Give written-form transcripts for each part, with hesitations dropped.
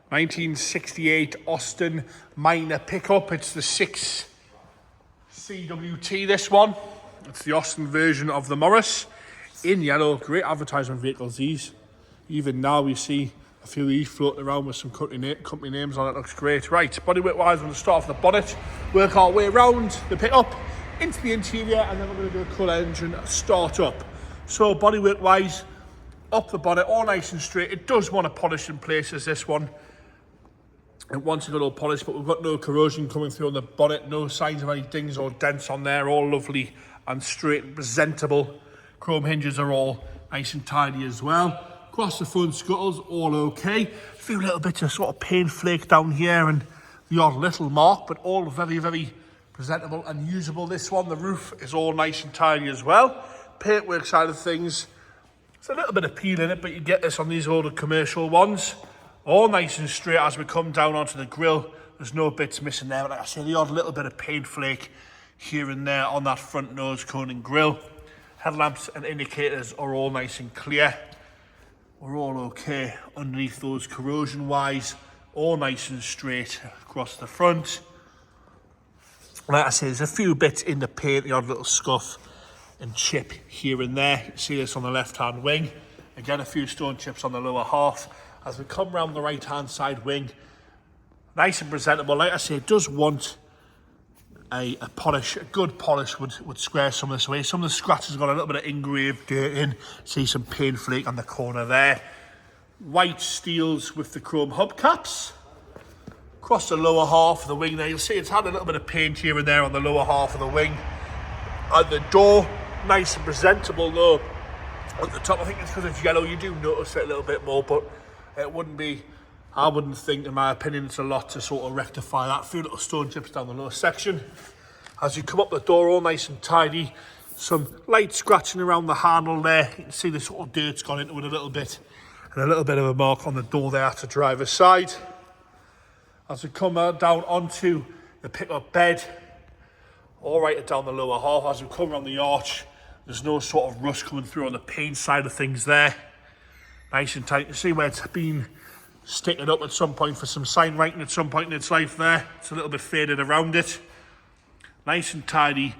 1968 Austin Minor pickup. It's the 6 CWT, this one. It's the Austin version of the Morris in yellow. Great advertisement vehicles, these. Even now we see a few of these floating around with some company names on it. Looks great. Right, bodywork wise, we're going to start off the bonnet, work our way around the pickup into the interior, and then we're going to do a colour engine start up. So bodywork wise, up the bonnet, all nice and straight. It does want to polish in places, this one. It wants a good old polish, but we've got no corrosion coming through on the bonnet, no signs of any dings or dents on there, all lovely and straight and presentable. Chrome hinges are all nice and tidy as well. Across the front scuttles, all okay. A few little bits of sort of paint flake down here and the odd little mark, but all very, very presentable and usable. This one, the roof is all nice and tidy as well. Paintwork side of things, it's a little bit of peel in it, but you get this on these older commercial ones. All nice and straight as we come down onto the grille. There's no bits missing there. Like I say, the odd little bit of paint flake here and there on that front nose cone and grille. Headlamps and indicators are all nice and clear. We're all okay underneath those corrosion wise. All nice and straight across the front. Like I say, there's a few bits in the paint, the odd little scuff and chip here and there. You can see this on the left hand wing. Again, a few stone chips on the lower half. As we come round the right hand side wing, nice and presentable. Like I say, it does want a polish. A good polish would square some of this away. Some of the scratches have got a little bit of engraved dirt in. See some paint flake on the corner there. White steels with the chrome hubcaps. Across the lower half of the wing there, you'll see it's had a little bit of paint here and there on the lower half of the wing. At the door, nice and presentable though. At the top, I think it's because it's yellow, you do notice it a little bit more, but it wouldn't be, I wouldn't think, in my opinion, it's a lot to sort of rectify that. A few little stone chips down the lower section. As you come up the door, all nice and tidy. Some light scratching around the handle there. You can see the sort of dirt's gone into it a little bit. And a little bit of a mark on the door there at the driver's side. As we come down onto the pickup bed, all right down the lower half. As we come around the arch, there's no sort of rust coming through on the paint side of things there. Nice and tight. You see where it's been sticking up at some point for some sign writing at some point in its life there. It's a little bit faded around it. Nice and tidy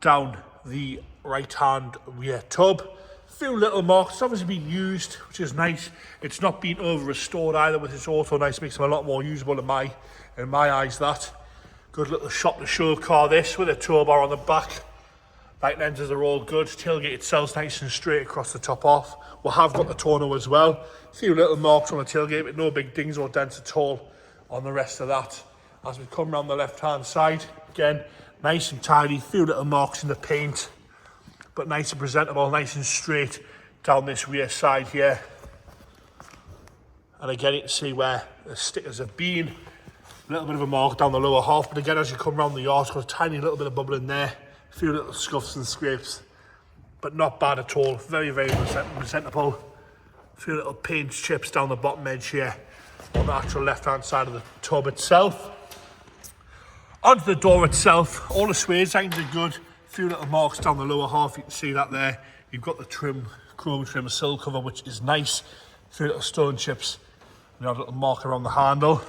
down the right hand rear tub. A few little marks. It's obviously been used, which is nice. It's not been over restored either, which is also nice. Makes them a lot more usable in my eyes, that. Good little shop to show car this, with a tow bar on the back. Light lenses are all good. Tailgate itself's nice and straight across the top off. We have got the tonneau as well. A few little marks on the tailgate, but no big dings or dents at all on the rest of that. As we come around the left-hand side, again, nice and tidy. A few little marks in the paint, but nice and presentable, nice and straight down this rear side here. And again, you can see where the stickers have been. A little bit of a mark down the lower half, but again, as you come around the arch, got a tiny little bit of bubble in there. A few little scuffs and scrapes, but not bad at all. Very, very presentable. A few little paint chips down the bottom edge here on the actual left-hand side of the tub itself. Onto the door itself, all the suede signs are good. A few little marks down the lower half, you can see that there. You've got the chrome trim sill cover, which is nice. A few little stone chips, and a little mark around the handle.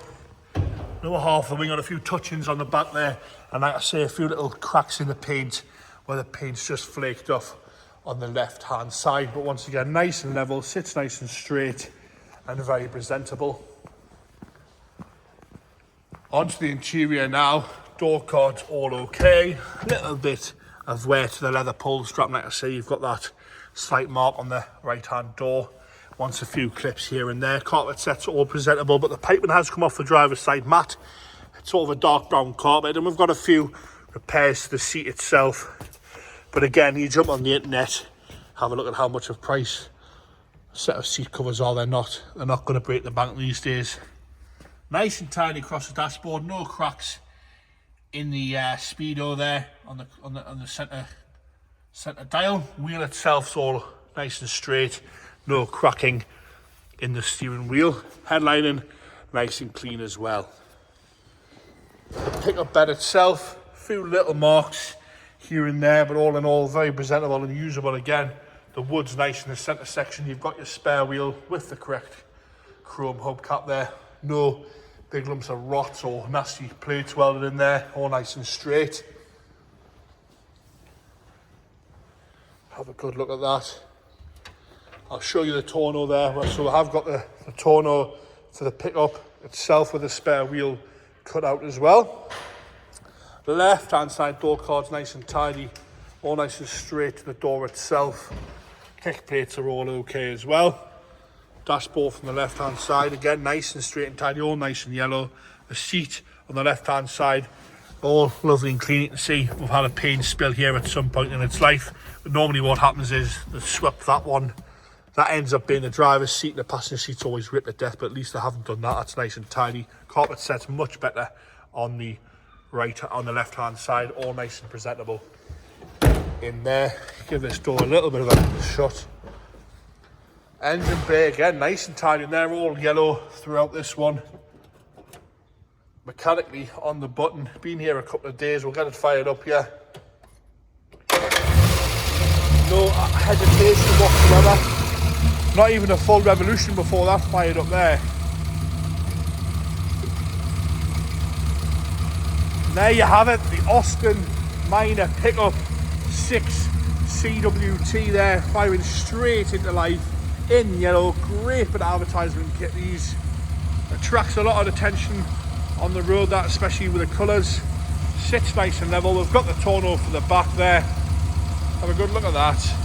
Lower half of the wing got a few touch-ins on the back there, and like I say, a few little cracks in the paint where the paint's just flaked off on the left hand side. But once again, nice and level, sits nice and straight and very presentable. Onto the interior now. Door cards all okay. A little bit of wear to the leather pull strap. Like I say, you've got that slight mark on the right hand door. Wants a few clips here and there. Carpet sets all presentable, but the piping has come off the driver's side mat. It's sort of a dark brown carpet, and we've got a few repairs to the seat itself. But again, you jump on the internet, have a look at how much of price a set of seat covers are. They're not going to break the bank these days. Nice and tidy across the dashboard. No cracks in the speedo there on the center dial. Wheel itself's all nice and straight. No cracking in the steering wheel. Headlining nice and clean as well. The pickup bed itself, a few little marks here and there, but all in all, very presentable and usable again. The wood's nice in the centre section. You've got your spare wheel with the correct chrome hubcap there. No big lumps of rot or nasty plates welded in there, all nice and straight. Have a good look at that. I'll show you the tonneau there. So I have got the tonneau for the pickup itself with a spare wheel cut out as well. The left hand side door card's nice and tidy, all nice and straight to the door itself. Kick plates are all okay as well. Dashboard from the left hand side, again nice and straight and tidy, all nice and yellow. The seat on the left hand side, all lovely and clean. You can see we've had a paint spill here at some point in its life, but normally what happens is they swept that one. That ends up being the driver's seat, and the passenger seat's always ripped to death, but at least they haven't done that. That's nice and tidy. Carpet set's much better on the left hand side, all nice and presentable in there. Give this door a little bit of a shut. Engine bay again, nice and tidy in there, all yellow throughout this one. Mechanically on the button, been here a couple of days, we'll get it fired up here. No hesitation whatsoever. Not even a full revolution before that fired up there. And there you have it, the Austin Minor Pickup 6 CWT there, firing straight into life in yellow. Great bit of advertisement kit. These attracts a lot of attention on the road, that especially with the colours. Sits nice and level. We've got the tonneau for the back there. Have a good look at that.